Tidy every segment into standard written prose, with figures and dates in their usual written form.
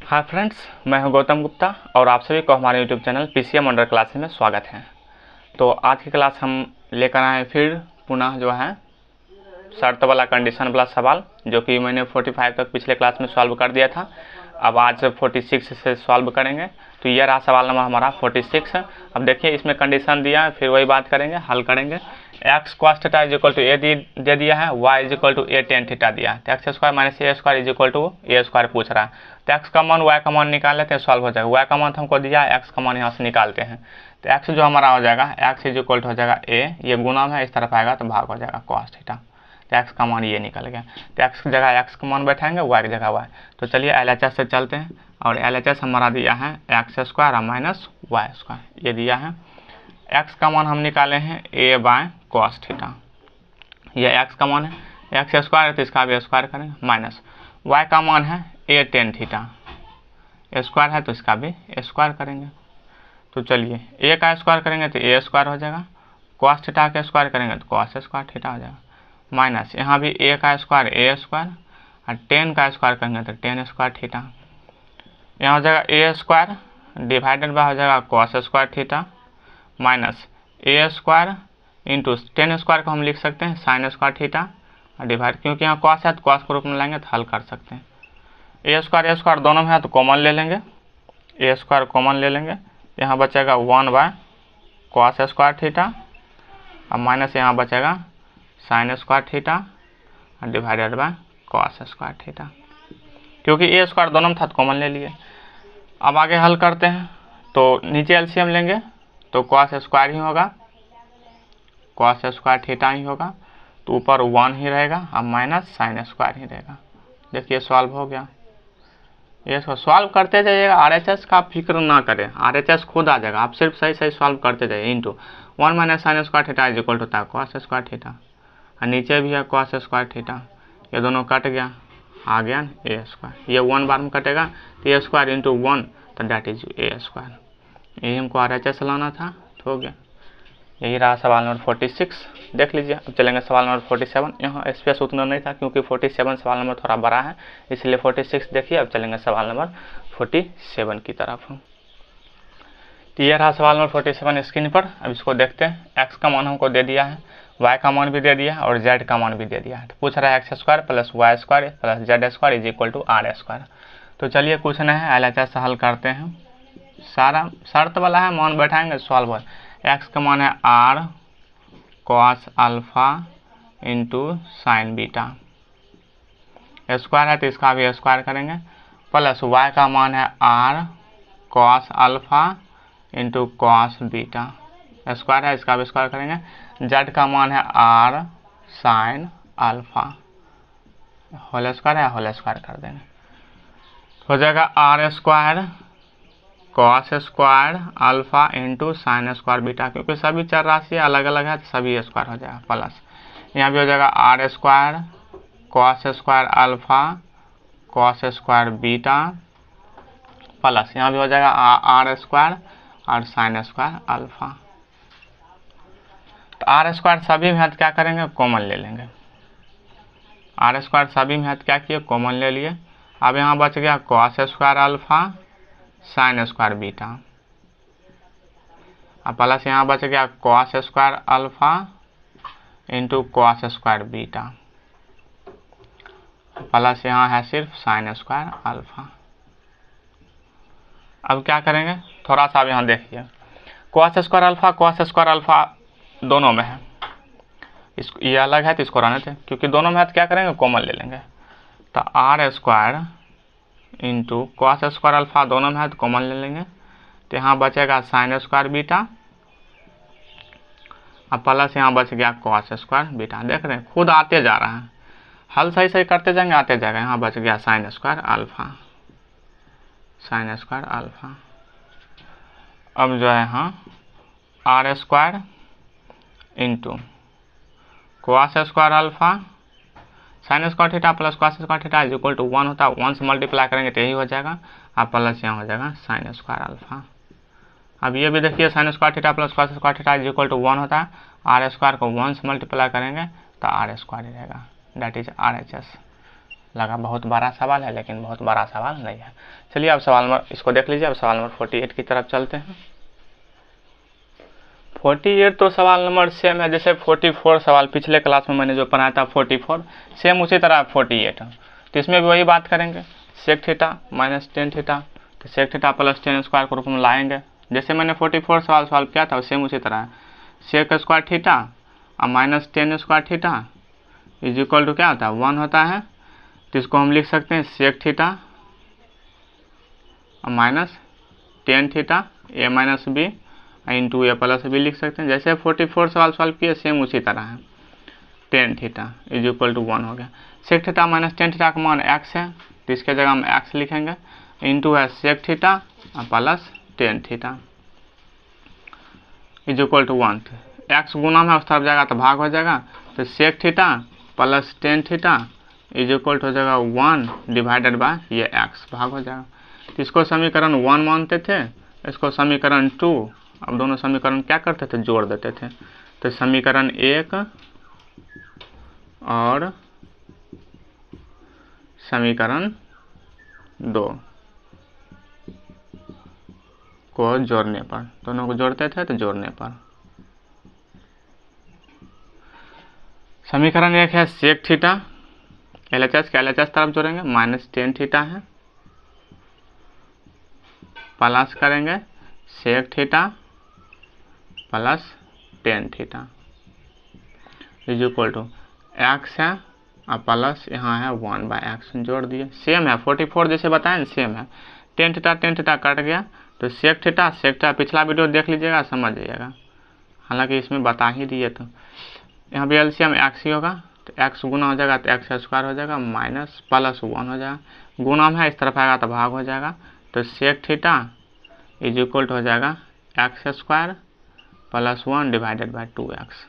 Hi friends, मैं हूं गौतम गुप्ता और आप सभी को हमारे YouTube channel PCM under classes में स्वागत है। तो आज की क्लास हम लेकर आए फिर पुनः जो है शर्त वाला कंडीशन वाला सवाल, जो कि मैंने 45 तक पिछले क्लास में सॉल्व कर दिया था। अब आज 46 से सॉल्व करेंगे। तो ये रहा सवाल नंबर हमारा 46 है। अब देखिए, इसमें कंडीशन दिया है, फिर वही बात करेंगे, हल करेंगे। X cos theta is equal to A दे दिया है, Y is equal to A tan theta दिया है। तो X square minus A square is equal to A square पूछ रहा है। तो एक्स का मान वाई का मान निकाल लेते हैं, सॉल्व हो जाएगा। वाई का मान हमको दिया है, एक्स का मान यहाँ से निकालते हैं। तो एक्स जो हमारा हो जाएगा, एक्स इज इक्वल टू हो जाएगा ए, ये गुना है, इस तरफ आएगा तो भाग हो जाएगा cos थीटा। तो एक्स का मान ये निकल गया। तो एक्स की जगह एक्स का मान बैठाएंगे, वाई की जगह वाई। तो चलिए एलएचएस से चलते हैं, और एलएचएस हमारा दिया है x square minus y square, ये दिया है। एक्स का मान हम निकाले हैं ए बाय cos थीटा, ये एक्स का मान है, एक्स स्क्वायर है तो इसका भी स्क्वायर करेंगे, माइनस वाई का मान है ए टेन थीटा, स्क्वायर है तो इसका भी स्क्वायर करेंगे। तो चलिए ए का स्क्वायर करेंगे तो ए स्क्वायर हो जाएगा, cos थीटा का स्क्वायर करेंगे तो cos स्क्वायर थीटा हो जाएगा, माइनस यहाँ भी ए का स्क्वायर ए स्क्वायर, और टेन का स्क्वायर करेंगे तो टेन स्क्वायर थीटा। यहाँ हो जाएगा ए स्क्वायर डिवाइडेड बाय हो जाएगा cos square theta, minus A square into ten square को हम लिख सकते हैं साइन स्क्वायर थीटा, और डिवाइड, क्योंकि यहाँ cos है तो cos के रूप में लेंगे तो हल कर सकते हैं। ए स्क्वायर दोनों में है तो कॉमन ले लेंगे, ए स्क्वायर कॉमन ले लेंगे, यहाँ बचेगा 1 बाय cos स्क्वायर थीटा, और माइनस यहाँ बचेगा साइन स्क्वायर थीटा, और divided by cos square theta, क्योंकि ए स्क्वायर दोनों में था तो कॉमन ले लिए। अब आगे हल करते हैं, तो नीचे एलसीएम लेंगे तो cos स्क्वायर ही होगा, cos स्क्वायर थीटा ही होगा, तो ऊपर 1 ही रहेगा, अब माइनस साइन स्क्वायर ही रहेगा। देखिए सॉल्व हो गया। ये सॉल्व करते जाइएगा, आरएचएस का फिक्र ना करें, आरएचएस खुद आ जाएगा, आप सिर्फ सही सही सॉल्व करते जाइए। Into 1 minus sine square theta is equal to होता है cos स्क्वायर थीटा, और नीचे भी है cos स्क्वायर थीटा, ये दोनों कट गया, आ गया ए स्क्वायर, ये 1 बार में कटेगा तो ए स्क्वायर इंटू 1, तो डैट इज ए स्क्वायर। यही हमको आरएचएस लाना था, तो हो गया। यही रहा सवाल नंबर 46, देख लीजिए। अब चलेंगे सवाल नंबर 47। यहाँ स्पेस उतना नहीं था क्योंकि 47 सवाल नंबर थोड़ा बड़ा है, इसलिए 46 देखिए। अब चलेंगे सवाल नंबर 47 की तरफ। तो ये रहा सवाल नंबर 47 स्क्रीन पर। अब इसको देखते हैं। एक्स का मान हमको दे दिया है, वाई का मान भी दे दिया है, और जेड का मान भी दे दिया है। तो पूछ रहा है x square plus y square plus z square is equal to r square. तो चलिए कुछ नहीं है, एलएचएस हल करते हैं। सारा शर्त वाला है, मान बैठाएंगे, सॉल्व हो। एक्स का मान है r cos alpha into sine beta, square है तो इसका भी स्क्वायर करेंगे, प्लस वाई का मान है r cos alpha into cos beta, square है, इसका भी स्क्वायर करेंगे। जेड का मान है r sine alpha, whole square है, होल स्क्वायर कर देंगे, हो जाएगा r square cos square alpha into sine square beta, क्योंकि सभी चर राशि अलग अलग है तो सभी स्क्वायर हो जाएगा, प्लस यहाँ भी हो जाएगा r square cos square alpha cos square beta, plus यहाँ भी हो जाएगा आर स्क्वायर और साइन स्क्वायर अल्फा। तो आर स्क्वायर सभी में है तो क्या करेंगे, कॉमन ले लेंगे। आर स्क्वायर सभी में है तो क्या किए, कॉमन ले लिए। अब यहाँ बच गया cos square alpha sine square beta, अब प्लस यहाँ बच गया cos square alpha into cos square beta, plus यहाँ है सिर्फ साइन स्क्वायर अल्फा। अब क्या करेंगे, थोड़ा सा अब यहाँ देखिए, cos स्क्वायर अल्फा दोनों में है, इसको ये अलग है तो इसको रहने थे, क्योंकि दोनों में है तो क्या करेंगे, कॉमन ले लेंगे। तो r square into cos square alpha दोनों में है तो कॉमन ले लेंगे, तो यहाँ बचेगा साइन स्क्वायर बीटा, अब प्लस यहाँ बच गया cos स्क्वायर बीटा। देख रहे हैं खुद आते जा रहा है, हल सही सही करते जाएंगे, आते जाएगा। यहाँ बच गया sine square alpha, sine square alpha. अब जो है यहाँ r square into cos square alpha sine square theta plus cos square theta is equal to 1 होता है, 1 से मल्टीप्लाई करेंगे तो यही हो जाएगा, अब प्लस यहाँ हो जाएगा साइन स्क्वायर अल्फा। अब ये भी देखिए sine square theta plus cos square theta is equal to 1 होता है, आर स्क्वायर को 1 से मल्टीप्लाई करेंगे तो आर स्क्वायर ही रहेगा, that is R H S. लगा बहुत बड़ा सवाल है, लेकिन बहुत बड़ा सवाल नहीं है। चलिए अब सवाल नंबर इसको देख लीजिए। अब सवाल नंबर 48 की तरफ चलते हैं। 48 तो सवाल नंबर सेम है जैसे 44 सवाल पिछले क्लास में मैंने जो पढ़ाया था 44, सेम उसी तरह 48 है। तो इसमें भी वही बात करेंगे, sec theta minus tan theta, तो sec theta plus tan square को रूप में लाएंगे। जैसे मैंने 44 सवाल सॉल्व किया था सेम उसी तरह है। सेक स्क्वायर थीटा और minus tan square theta is equal to क्या होता है 1 होता है। तो इसको हम लिख सकते हैं सेक थीटा और माइनस टेन थीटा ए माइनस बी इंटू ए प्लस बी लिख सकते हैं। जैसे 44 सवाल सॉल्व किए सेम उसी तरह है। Tan theta is equal to 1 हो गया। Sec theta minus tan theta का मान x है, तो इसके जगह हम x लिखेंगे, इंटू है sec theta plus tan theta is equal to 1। x गुना में उस तरफ जाएगा तो भाग हो जाएगा, तो sec theta plus tan theta is equal to हो जाएगा 1 डिवाइडेड बाय ये x, भाग हो जाएगा। तो इसको समीकरण 1 मानते थे, इसको समीकरण 2, अब दोनों समीकरण क्या करते थे जोड़ देते थे। तो समीकरण 1 और समीकरण 2 को जोड़ने पर, दोनों को जोड़ते थे तो जोड़ने पर समीकरण 1 है सेक थीटा LHS के LHS तरफ जोड़ेंगे माइनस टेन थीटा है, प्लस करेंगे sec theta plus tan theta is equal to x है और प्लस यहाँ है 1 बाय एक्स जोड़ दिए। सेम है 44 जैसे बताएं ना सेम है। टेन थीटा कट गया, तो सेक थीटा पिछला वीडियो देख लीजिएगा समझ जाइएगा, हालांकि इसमें बता ही दिए। तो यहाँ पे एलसीएम x ही होगा, तो x गुना हो जाएगा तो एक्स स्क्वायर हो जाएगा माइनस प्लस 1 हो जाएगा। गुना में है इस तरफ आएगा तो भाग हो जाएगा, तो sec theta is equal to हो जाएगा x square plus 1 divided by 2x।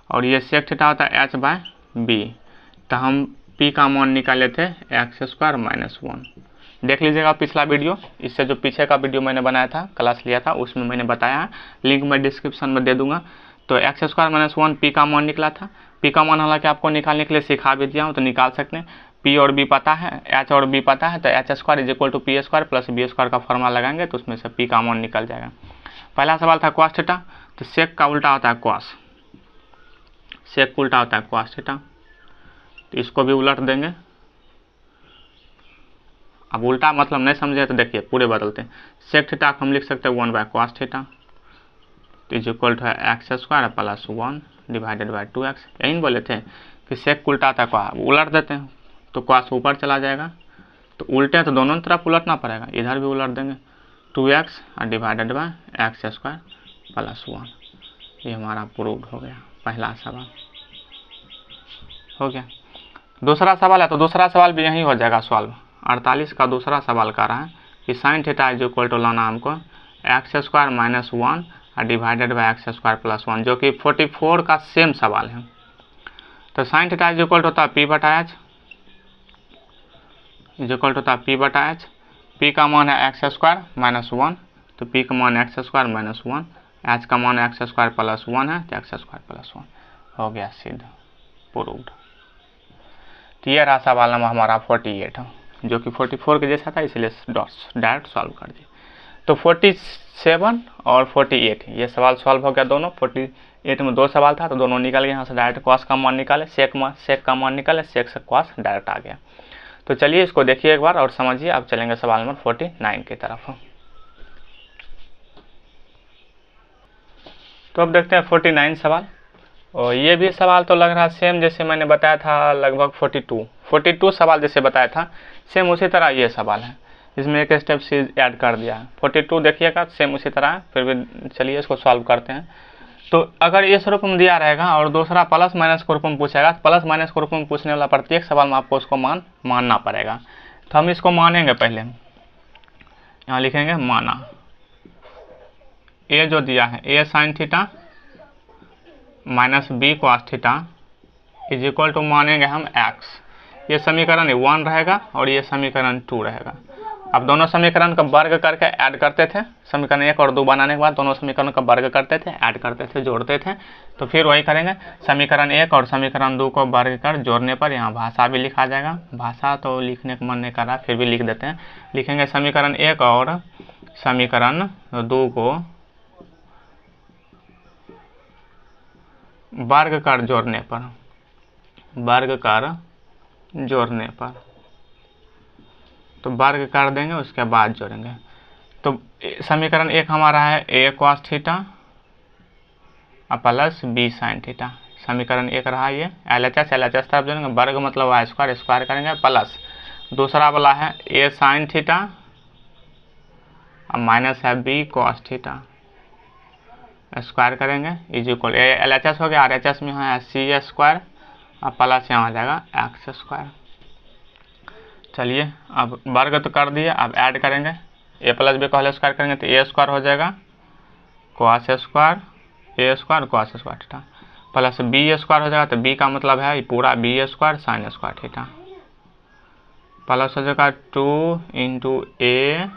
और ये सेक थीटा होता है h बाय बी, तो हम p का मान निकाले थे एक्स स्क्वायर माइनस 1। देख लीजिएगा पिछला वीडियो, इससे जो पीछे का वीडियो मैंने बनाया था क्लास लिया था उसमें मैंने बताया, लिंक मैं डिस्क्रिप्शन में दे दूंगा। तो एक्स स्क्वायर माइनस 1 p का मान निकला था। p का मान हालांकि आपको निकालने के लिए सिखा भी दिया हूँ, तो निकाल सकते हैं। p और b पता है, h और b पता है, तो h square is equal to p square plus B square का फॉर्मूला लगाएंगे तो उसमें से p का मान निकल जाएगा। पहला सवाल था कॉस थीटा, तो सेक का उल्टा होता है कॉस, सेक उल्टा होता है कॉस थीटा, तो इसको भी उलट देंगे। अब उल्टा मतलब नहीं समझे तो देखिए पूरे बदलते हैं। सेक थीटा को हम लिख सकते हैं 1 by cos theta is equal to है x square plus 1 divided by 2x। यही बोले थे कि सेक उल्टा आता है, उलट देते हैं तो कॉस ऊपर चला जाएगा, तो उल्टे तो दोनों तरफ उलटना पड़ेगा, इधर भी उलट देंगे 2x divided by x square plus 1। ये हमारा प्रूव्ड हो गया, पहला सवाल हो गया। दूसरा सवाल है, तो दूसरा सवाल भी यही हो जाएगा सॉल्व। 48 का दूसरा सवाल कर रहा है कि sine theta is equal to लाना हमको x square minus 1 divided by x square plus 1, जो कि 44 का सेम सवाल है। तो sine theta is equal to होता है पी बटा एच, इज इक्वल टू होता है पी बटा एच। पी का मान है एक्स स्क्वायर माइनस 1, तो पी का मान एक्स स्क्वायर माइनस 1, एच का मान एक्स स्क्वायर प्लस 1 है, तो एक्स स्क्वायर प्लस 1 हो गया सिद्ध, प्रूव्ड। तो ये रहा सवाल नंबर हमारा 48 है, जो कि 44 के जैसा था, इसलिए डायरेक्ट सॉल्व कर दिए। तो 47 और 48 ये सवाल सॉल्व हो गया दोनों। 48 में 2 सवाल था तो दोनों निकल गए, यहाँ से डायरेक्ट कॉस का मान निकाले, सेक का मान निकाले, सेक से कॉस डायरेक्ट आ गया। तो चलिए इसको देखिए एक बार और समझिए। अब चलेंगे सवाल नंबर 49 की तरफ। तो अब देखते हैं 49 सवाल, और ये भी सवाल तो लग रहा सेम जैसे मैंने बताया था, लगभग 42 सवाल जैसे बताया था सेम उसी तरह ये सवाल है। इसमें एक स्टेप से ऐड कर दिया है। 42 देखिएगा सेम उसी तरह है, फिर भी चलिए इसको सॉल्व करते हैं। तो अगर इस रूप में दिया रहेगा और दूसरा प्लस माइनस के रूप में पूछेगा, तो प्लस माइनस के रूप में पूछने वाला प्रत्येक सवाल में आपको उसको मानना पड़ेगा। तो हम इसको मानेंगे, पहले यहाँ लिखेंगे माना। ए जो दिया है A sine theta minus B cos theta is equal to मानेंगे हम एक्स। ये समीकरण 1 रहेगा और ये समीकरण 2 रहेगा। अब दोनों समीकरण का वर्ग करके ऐड करते थे, समीकरण 1 और 2 बनाने के बाद दोनों समीकरण का वर्ग करते थे, ऐड करते थे, जोड़ते थे। तो फिर वही करेंगे, समीकरण 1 और समीकरण 2 को वर्ग कर जोड़ने पर यहाँ भाषा भी लिखा जाएगा। भाषा तो लिखने का मन नहीं कर रहा, फिर भी लिख देते हैं। लिखेंगे समीकरण 1 और समीकरण 2 को वर्ग कर जोड़ने पर, वर्ग कर जोड़ने पर, तो वर्ग कर देंगे, उसके बाद जोड़ेंगे। तो समीकरण 1 हमारा है a cos theta plus b sin theta. समीकरण 1 रहा ये, LHS LHS तरफ जोड़ेंगे, वर्ग मतलब y स्क्वायर, स्क्वायर करेंगे, प्लस दूसरा वाला है a sin थीटा और माइनस है b cos थीटा, स्क्वायर करेंगे, इज इक्वल LHS हो गया, RHS में है c स्क्वायर और प्लस यहाँ आ जाएगा x स्क्वायर। चलिए अब वर्ग तो कर दिए, अब ऐड करेंगे, a प्लस बी का होल स्क्वायर करेंगे तो a स्क्वायर हो जाएगा cos square a square cos square theta, plus b square हो जाएगा, तो b का मतलब है ये पूरा b square sine square theta, plus हो जाएगा 2 इंटू a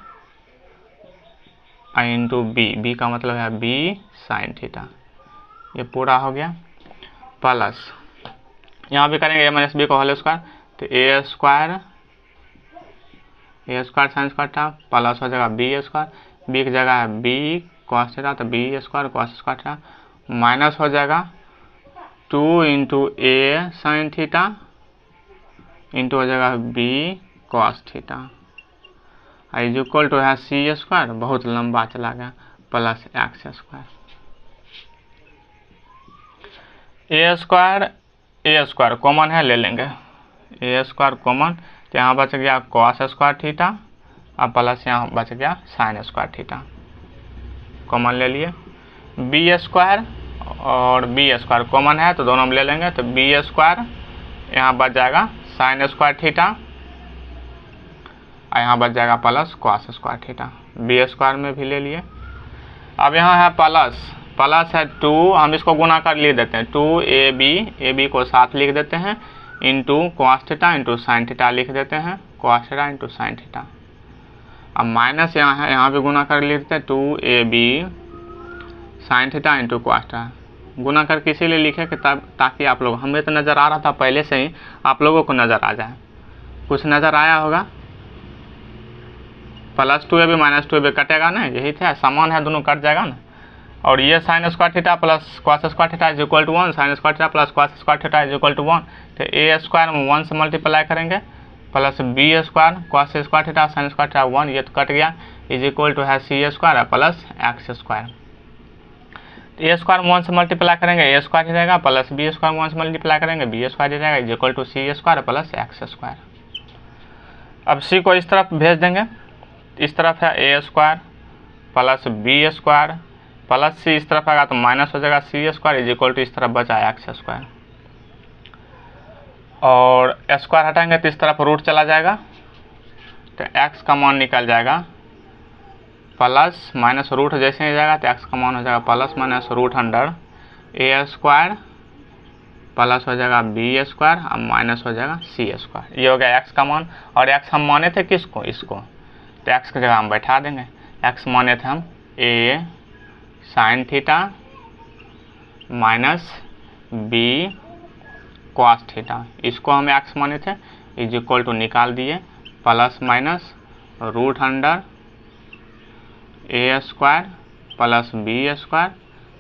इंटू b का मतलब है b साइन थीटा, ये पूरा हो गया। प्लस यहाँ भी करेंगे a माइनस बी का होल स्क्वायर, तो a स्क्वायर साइन स्क्वायर था, प्लस हो जाएगा बी स्क्वायर, बी की जगह है बी कॉस थीटा, तो बी स्क्वायर कॉस स्क्वायर था, माइनस हो जाएगा 2 into a sine theta into हो जाएगा b cos theta, is equal to है सी स्क्वायर, बहुत लंबा चला गया, plus x square. A square common है, ले लेंगे ए स्क्वायर कॉमन, तो यहाँ बच गया कॉस स्क्वायर थीटा और प्लस यहाँ बच गया साइन स्क्वायर थीटा, कॉमन ले लिए। बी स्क्वायर और बी स्क्वायर कॉमन है तो दोनों हम ले लेंगे, तो बी स्क्वायर यहाँ बच जाएगा साइन स्क्वायर थीटा और यहाँ बच जाएगा plus cos square theta, b square में भी ले लिए। अब यहाँ है प्लस है 2, हम इसको गुना कर लिख देते हैं, 2ab को साथ लिख देते हैं, into cos theta into sine theta लिख देते हैं, cos theta into sine theta. अब माइनस यहाँ है, यहाँ भी गुना कर लिख देते हैं, 2ab sine theta into cos theta. गुना करके इसीलिए लिखे कि ताकि आप लोग, हमें तो नज़र आ रहा था पहले से ही, आप लोगों को नज़र आ जाए, कुछ नज़र आया होगा। प्लस 2ab माइनस 2ab कटेगा ना, यही था, समान है, दोनों कट जाएगा ना। और ये sine square theta plus cos square theta is equal to 1, sine square theta plus cos square theta is equal to 1, तो ए स्क्वायर में 1 से मल्टीप्लाई करेंगे, plus B square cos square theta sine square theta 1, ये तो कट गया, is equal to है c square plus x square. तो ए स्क्वायर में 1 से मल्टीप्लाई करेंगे, ए स्क्वायर ही रहेगा, प्लस बी स्क्वायर में 1 से मल्टीप्लाई करेंगे, बी स्क्वायर ही रहेगा, is equal to C square plus x square. अब सी को इस तरफ भेज देंगे, इस तरफ है A square plus B square plus C, इस तरफ आएगा तो माइनस हो जाएगा C square, is equal to इस तरफ बचा एक्स स्क्वायर, और स्क्वायर हटाएंगे तो इस तरफ रूट चला जाएगा, तो एक्स का मान निकल जाएगा प्लस माइनस रूट जैसे ही जाएगा तो एक्स का मान हो जाएगा प्लस माइनस रूट अंडर ए स्क्वायर प्लस हो जाएगा बी स्क्वायर और माइनस हो जाएगा सी स्क्वायर। ये हो गया एक्स का मान, और एक्स हम माने थे किसको, इसको, तो एक्स की जगह हम बैठा देंगे, एक्स माने थे हम A sine theta minus B cos theta, इसको हम एक्स माने थे, इज इक्वल टू निकाल दिए प्लस माइनस रूट अंडर ए स्क्वायर प्लस बी स्क्वायर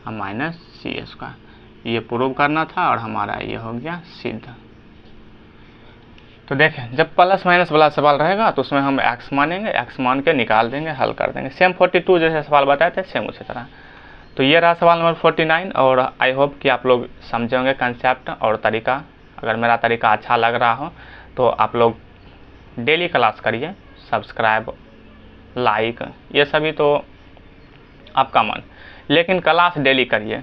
और माइनस सी स्क्वायर। ये प्रूव करना था और हमारा ये हो गया सिद्ध। तो देखें, जब प्लस माइनस वाला सवाल रहेगा तो उसमें हम एक्स मानेंगे, एक्स मान के निकाल देंगे, हल कर देंगे, सेम 42 जैसे सवाल बताए थे सेम उसी तरह। तो ये रहा सवाल नंबर 49, और आई होप कि आप लोग समझे होंगे कंसेप्ट और तरीका। अगर मेरा तरीका अच्छा लग रहा हो तो आप लोग डेली क्लास करिए, सब्सक्राइब लाइक ये सभी तो आपका मन, लेकिन क्लास डेली करिए।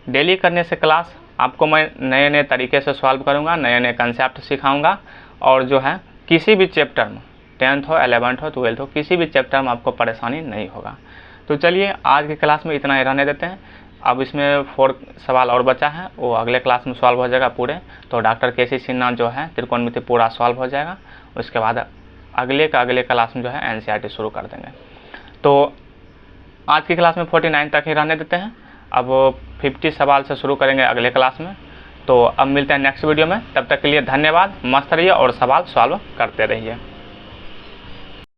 डेली करने से क्लास आपको मैं नए नए तरीके से सॉल्व करूँगा, नए नए कंसेप्ट सिखाऊंगा, और जो है किसी भी चैप्टर में 10th हो 11th हो 12th हो किसी भी चैप्टर में आपको परेशानी नहीं होगा। तो चलिए आज की क्लास में इतना ही रहने देते हैं। अब इसमें 4 सवाल और बचा है, वो अगले क्लास में सॉल्व हो जाएगा पूरे। तो डॉक्टर के सी सिन्हा जो है त्रिकोणमिति पूरा सॉल्व हो जाएगा, उसके बाद अगले क्लास में जो है NCERT शुरू कर देंगे। तो आज की क्लास में 49 तक ही रहने देते हैं। अब 50 सवाल से शुरू करेंगे अगले क्लास में। तो अब मिलते हैं नेक्स्ट वीडियो में, तब तक के लिए धन्यवाद। मस्त रहिए और सवाल सॉल्व करते रहिए।